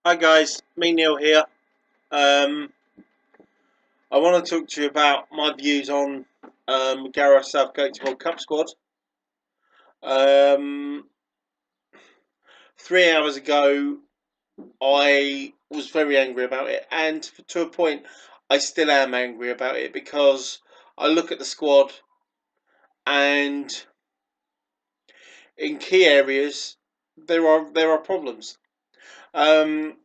Hi guys, me Neil here. Um, I want to talk to you about my views on Gareth Southgate's World Cup squad. Um, 3 hours ago, I was very angry about it, and to a point, I still am angry about it because I look at the squad and in key areas there are problems. Um,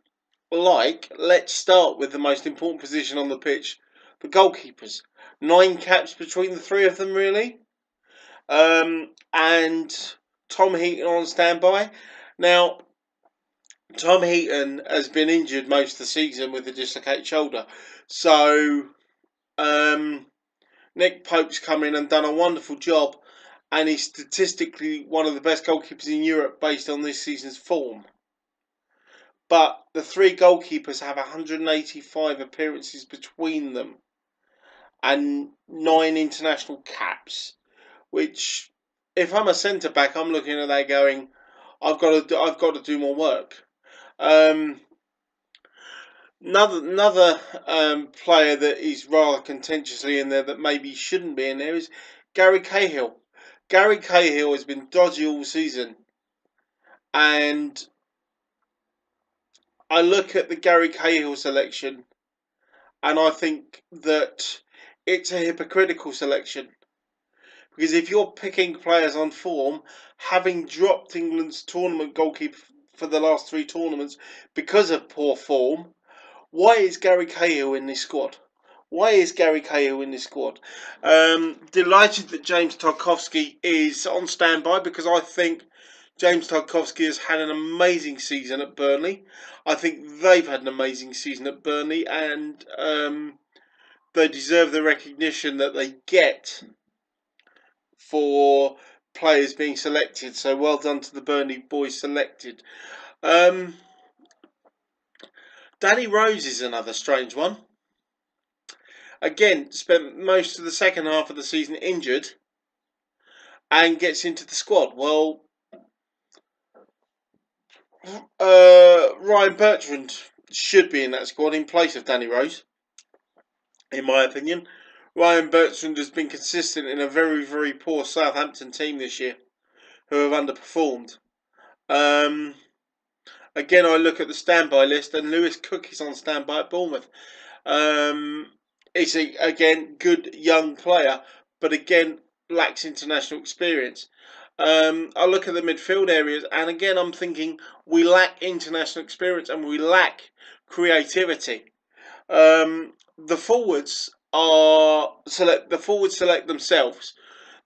let's start with the most important position on the pitch, the goalkeepers. 9 caps between the three of them, really. And Tom Heaton on standby. Now, Tom Heaton has been injured most of the season with a dislocated shoulder. So, um, Nick Pope's come in and done a wonderful job, and he's statistically one of the best goalkeepers in Europe based on this season's form. But the three goalkeepers have 185 appearances between them and 9 international caps, which, if I'm a centre back, I'm looking at that going, I've got to do more work. Um, another player that is rather contentiously in there that maybe shouldn't be in there is Gary Cahill. Gary Cahill has been dodgy all season, and I look at the Gary Cahill selection, and I think that it's a hypocritical selection. Because if you're picking players on form, having dropped England's tournament goalkeeper for the last 3 tournaments because of poor form, why is Gary Cahill in this squad? Why is Gary Cahill in this squad? Delighted that James Tarkowski is on standby because I think James Tarkowski has had an amazing season at Burnley. I think they've had an amazing season at Burnley, and they deserve the recognition that they get for players being selected. So well done to the Burnley boys selected. Um, Danny Rose is another strange one. Again, spent most of the second half of the season injured and gets into the squad. Well, Ryan Bertrand should be in that squad in place of Danny Rose, in my opinion. Ryan Bertrand has been consistent in a very, very poor Southampton team this year, who have underperformed. Um, Again, I look at the standby list, and Lewis Cook is on standby at Bournemouth. Um, he's again good young player, but again lacks international experience. I look at the midfield areas, and again I'm thinking we lack international experience and we lack creativity. The forwards select themselves.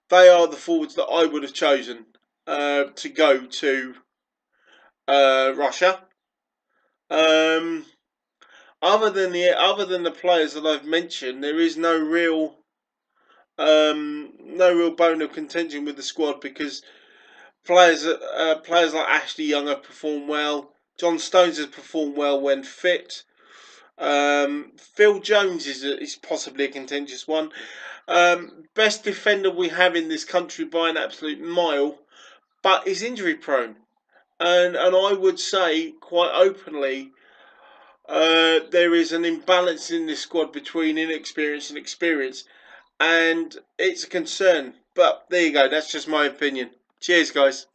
They are the forwards that I would have chosen to go to Russia. Um, other than the players that I've mentioned, there is no real bone of contention with the squad because players like Ashley Young have performed well. John Stones has performed well when fit. Phil Jones is possibly a contentious one. Best defender we have in this country by an absolute mile, but is injury prone. And I would say quite openly, there is an imbalance in this squad between inexperience and experience, and it's a concern. But there you go. That's just my opinion. Cheers, guys.